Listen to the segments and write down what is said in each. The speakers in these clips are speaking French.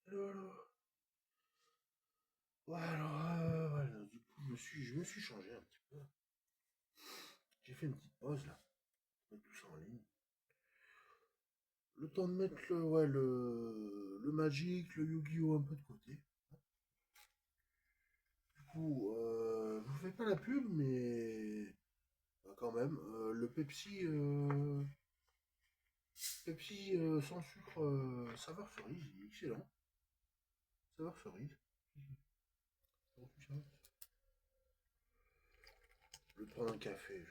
Voilà. Voilà. Du coup, je me suis changé un petit peu. J'ai fait une petite pause là. Mettre tout ça en ligne. Le temps de mettre le Magic, le Yu-Gi-Oh! Un peu de côté. Du coup, je vous fais pas la pub, mais quand même, le Pepsi sans sucre, saveur cerise, il est excellent. Saveur cerise. Le prendre un café,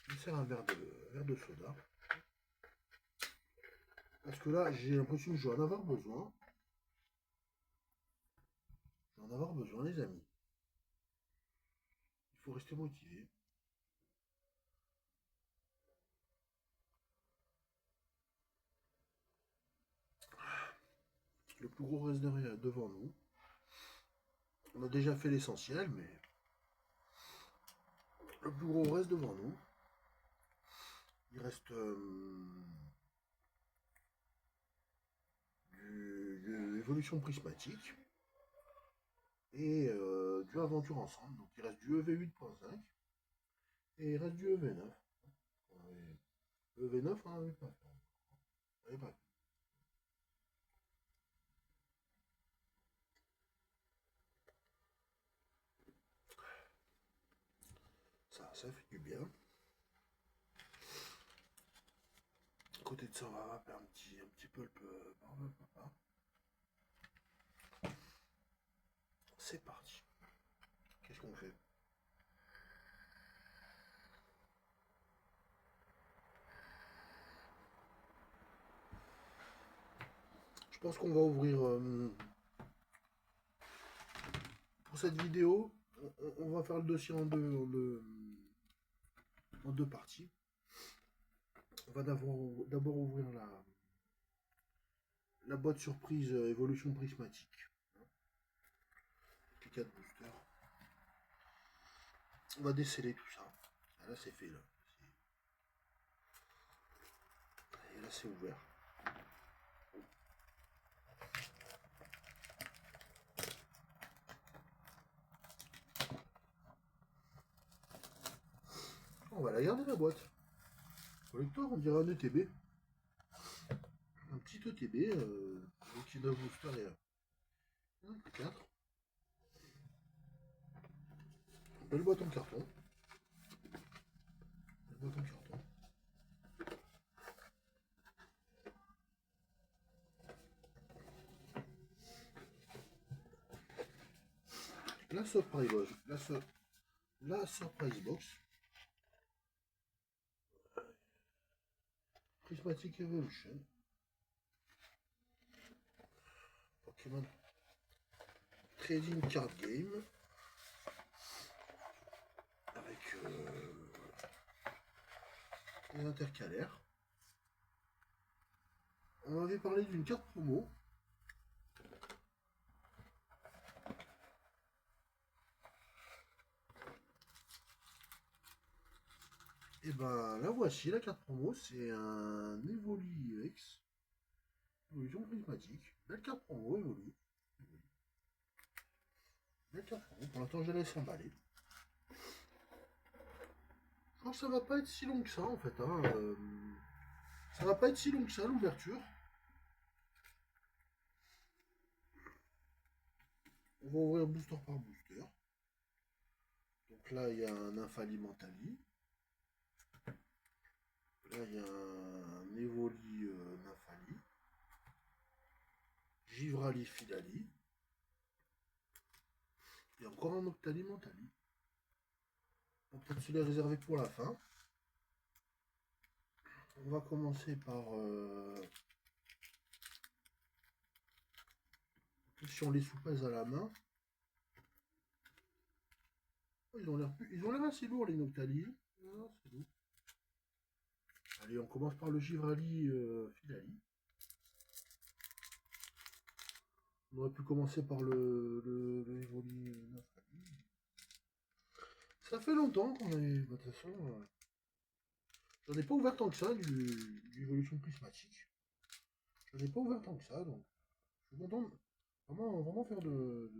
je me sers un verre de soda. Parce que là, j'ai l'impression que je vais en avoir besoin. Je vais en avoir besoin, les amis. Il faut rester motivé. Le plus gros reste devant nous. On a déjà fait l'essentiel, mais le plus gros reste devant nous. Il reste du évolution prismatique et du aventure ensemble. Donc il reste du EV8.5 et il reste du EV9. EV9, on n'avait pas fait. On n'avait pas fait. Ça fait du bien. À côté de ça, on va rapper un petit peu le papa. C'est parti. Qu'est-ce qu'on fait? Je pense qu'on va ouvrir pour cette vidéo. On va faire le dossier en deux parties. On va d'abord ouvrir la boîte surprise évolution prismatique. Les 4 boosters. On va déceler tout ça. Ah, là, c'est fait. Là, et là, c'est ouvert. On va la garder, la boîte. Collector, on dirait un ETB. Un petit ETB. Qui 9 boosters et 4. Belle boîte en carton. Belle boîte en carton. La surprise box. La surprise box. Prismatic Evolution. Pokémon Trading Card Game. Avec les intercalaires. On avait parlé d'une carte promo. Et ben la voici, la carte promo, c'est un Evoli X. Évolution prismatique. Belle carte promo, Evoli. Belle carte promo. Pour l'instant, je la laisse emballer. Je pense que ça va pas être si long que ça en fait. Ça va pas être si long que ça l'ouverture. On va ouvrir booster par booster. Donc là, il y a un Infalimentali. Là, il y a un Evoli Nymphali. Givrali Filali. Et encore un Octali Mentali. On va peut-être se les réserver pour la fin. On va commencer par si on les soupèse à la main. Oh, ils ont l'air assez lourds les Noctali. Ah, c'est lourd. Allez, on commence par le Givrali Filali. On aurait pu commencer par le Evoli Nymphali. Ça fait longtemps qu'on est. De toute façon, j'en ai pas ouvert tant que ça du Evolution Prismatique. Je n'ai pas ouvert tant que ça, donc je suis content de vraiment faire de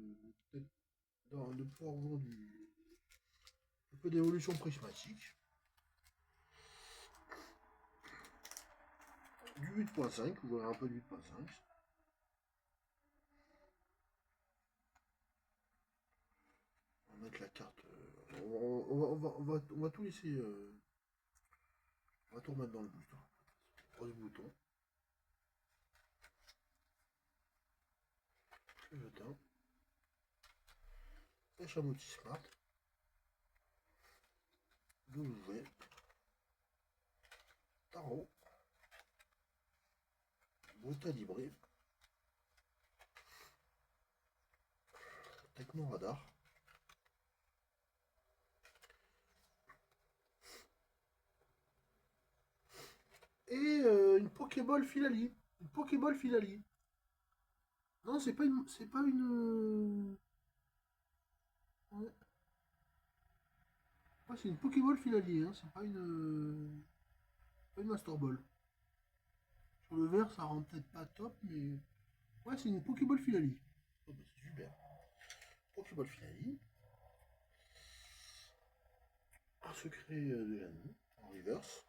pouvoir ouvrir un peu d'évolution prismatique. Du 8.5, ouvrir un peu de 8.5. On va mettre la carte. On va tout laisser. On va tout remettre dans le booster. Pose bouton. Clignotant. Chamotis Smart. W. Tarot. Brutta Libré. Techno Radar. Et une Pokéball Filali. Une Pokéball Filali. Non, c'est pas une. C'est pas une. Ouais. Ah, c'est une Pokéball Filali, hein. C'est pas une Master Ball. Sur le vert, ça rend peut-être pas top, mais. Ouais, c'est une Pokéball Filali. Oh, bah, c'est super. Pokéball Filali. Un secret de la nuit en reverse.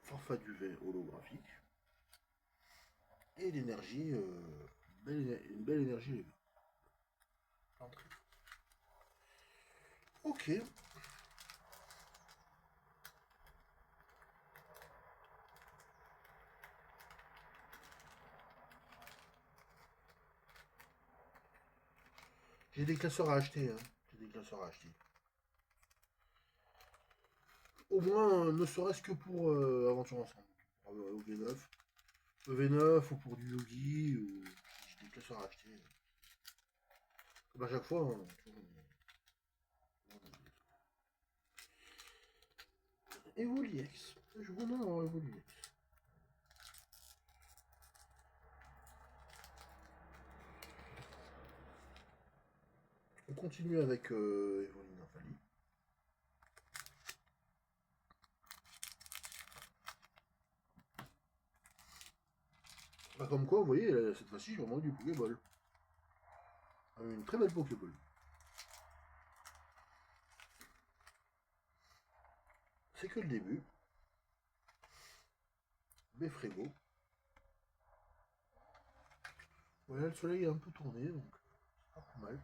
Forfait duvet holographique. Et l'énergie. Une belle énergie les gars. Ok. J'ai des classeurs à acheter. Hein. J'ai des classeurs à acheter. Au moins, ne serait-ce que pour Aventure Ensemble. Au V9. Le V9 ou pour du Yogi. Ou... J'ai des classeurs à acheter. Comme à chaque fois. Hein, Evoliex. Je veux bien avoir Evoliex. On continue avec Evoline Infali. Bah, comme quoi, vous voyez, cette fois-ci, j'ai vraiment du Pokéball. Une très belle Pokéball. C'est que le début. Befrego. Voilà, le soleil est un peu tourné, donc c'est pas plus mal.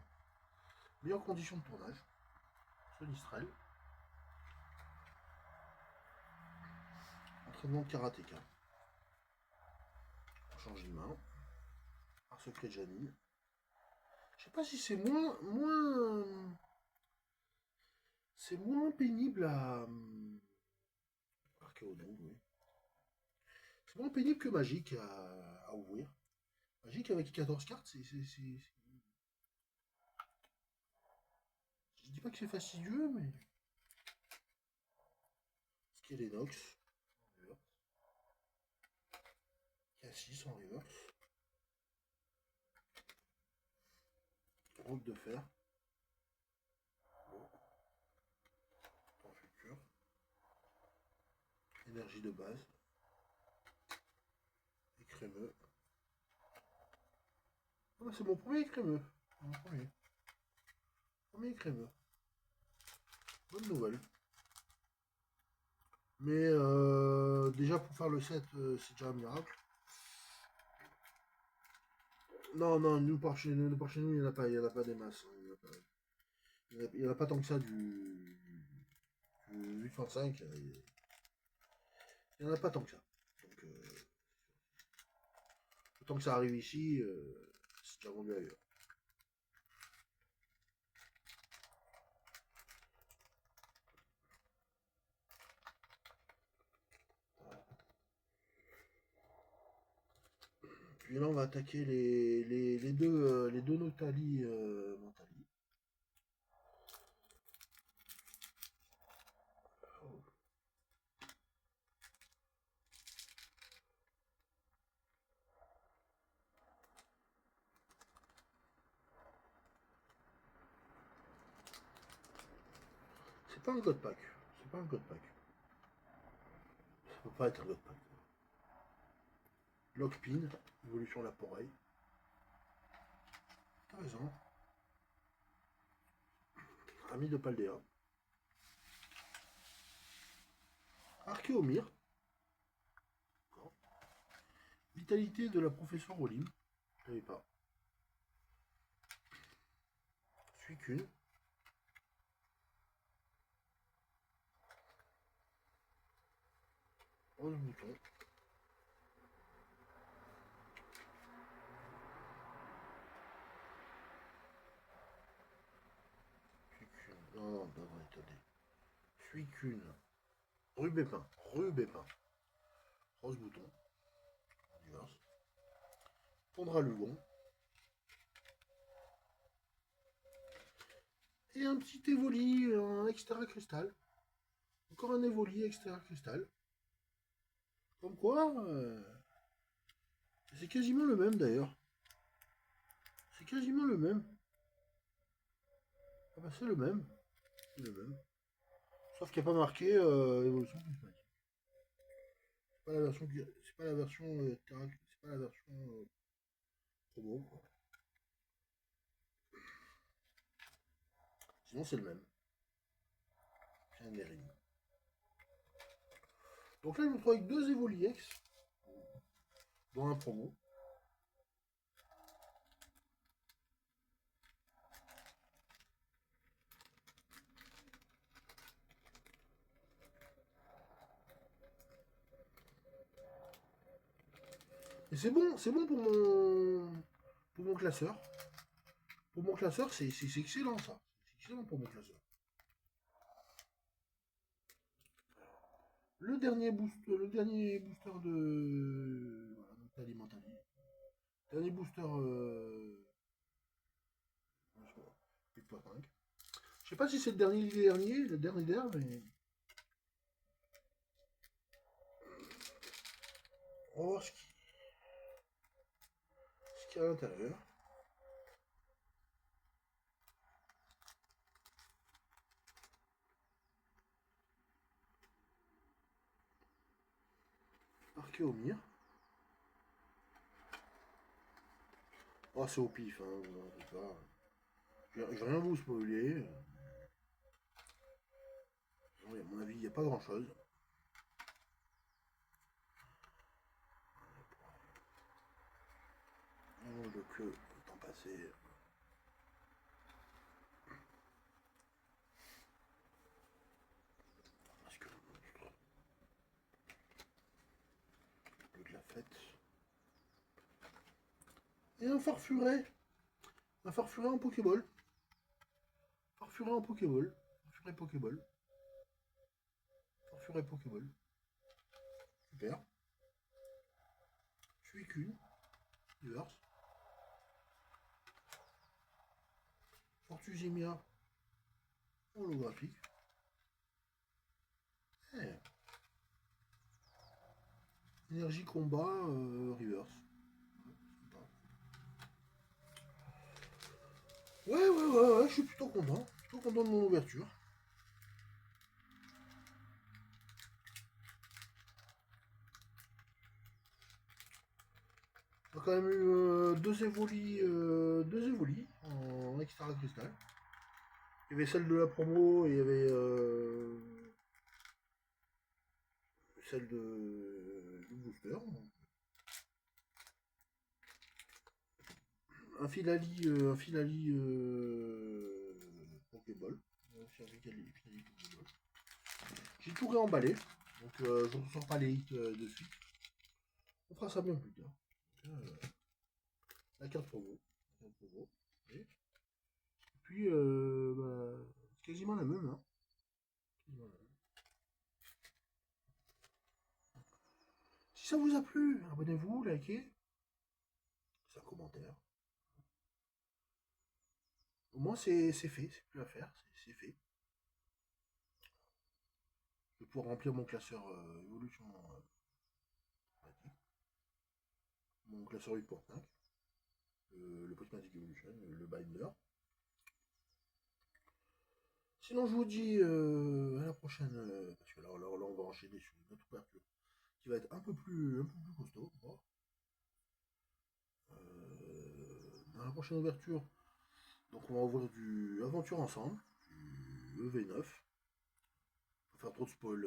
Meilleures conditions de tournage. Sonistrel. Entraînement de karatéka. On change de main. Un secret de Janine. Je sais pas si c'est c'est moins pénible à. Archéodon, oui. C'est moins pénible que Magique à ouvrir. Magique avec 14 cartes, je dis pas que c'est fastidieux, mais. Skelenox. En reverse. Cassis en reverse. Route de fer. Temps futur. Énergie de base. Écrémeux. Ah, c'est mon premier écrémeux. Mon premier. Premier écrémeux. Bonne nouvelle. Mais déjà pour faire le set, c'est déjà un miracle. Non, non, nous par chez nous, il n'y en a pas, des masses. Hein, il n'y en a pas tant que ça du 8.5. Il n'y en a pas tant que ça. Donc, le temps que ça arrive ici, c'est déjà vendu ailleurs. Puis là, on va attaquer les deux Notali Mentali. Oh. C'est pas un God Pack. C'est pas un God Pack. Ça peut pas être un God Pack. Lockpin, évolution la poreille. Intéressant. Ami de Paldea. Archéomir. Vitalité de la professeure Olim. Je ne savais pas. Suicune. Rose bouton. Suicune. Non, attendez. Suicune. Rubépin. Rubépin. Rose bouton. Diverse. Tondra Lugon. Et un petit Evoli en extra cristal. Encore un Evoli extra cristal. Comme quoi, c'est quasiment le même d'ailleurs. C'est quasiment le même. Ah bah c'est le même. C'est le même. Sauf qu'il n'y a pas marqué évolution prismatique. C'est pas la version c'est pas la version c'est pas la version promo quoi. Sinon c'est le même. C'est un Erin. Donc là je me retrouve avec deux Evoli X, dont un promo. Et c'est bon pour mon classeur. Pour mon classeur, c'est excellent ça. C'est excellent pour mon classeur. Le dernier booster de voilà, Mentali. Dernier booster 8.5. Je sais pas si c'est le dernier, mais. Oh, ce qu'il y a à l'intérieur. Archéomir. Oh, c'est au pif, hein, c'est pas. Je vais rien vous spoiler. À mon avis, il n'y a pas grand chose. Oh, le queue, le temps passé. Parce que le de la fête. Et un farfuret. Un farfuret en Pokéball. Farfuret en Pokéball. Farfuret Pokéball. Farfuret Pokéball. Super. Suicune. Diverse. Fortuzimia. Holographique. Eh. Énergie combat reverse. Ouais, je suis plutôt content. Plutôt content de mon ouverture. On a quand même eu deux évolis en extra cristal. Il y avait celle de la promo et il y avait celle du booster. Un Filali Pokéball. J'ai tout réemballé, donc je ne ressors pas les hits de suite. On fera ça bien plus tard. La carte promo. Et puis, c'est quasiment la même. Hein. Quasiment la même. Si ça vous a plu, abonnez-vous, likez, c'est un commentaire. Au moins c'est fait, c'est plus à faire, c'est fait. Je vais pouvoir remplir mon classeur Evolution mon classeur 8.5, le Prismatic Evolution, le Binder. Sinon je vous dis à la prochaine, parce que là on va enchaîner sur une autre ouverture qui va être un peu plus costaud. Bon. prochaine ouverture. Donc on va ouvrir du Aventure Ensemble, du EV9. Pas faire trop de spoil,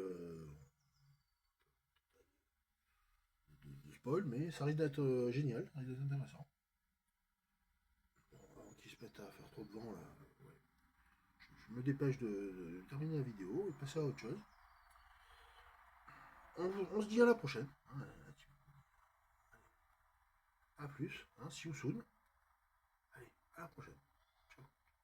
de spoil, mais ça risque d'être génial, ça risque d'être intéressant. Bon, avant qu'ils se mettent à faire trop de vent là, ouais. Je me dépêche de terminer la vidéo et passer à autre chose. On se dit à la prochaine. Hein, a plus, hein, see you soon. Allez, à la prochaine.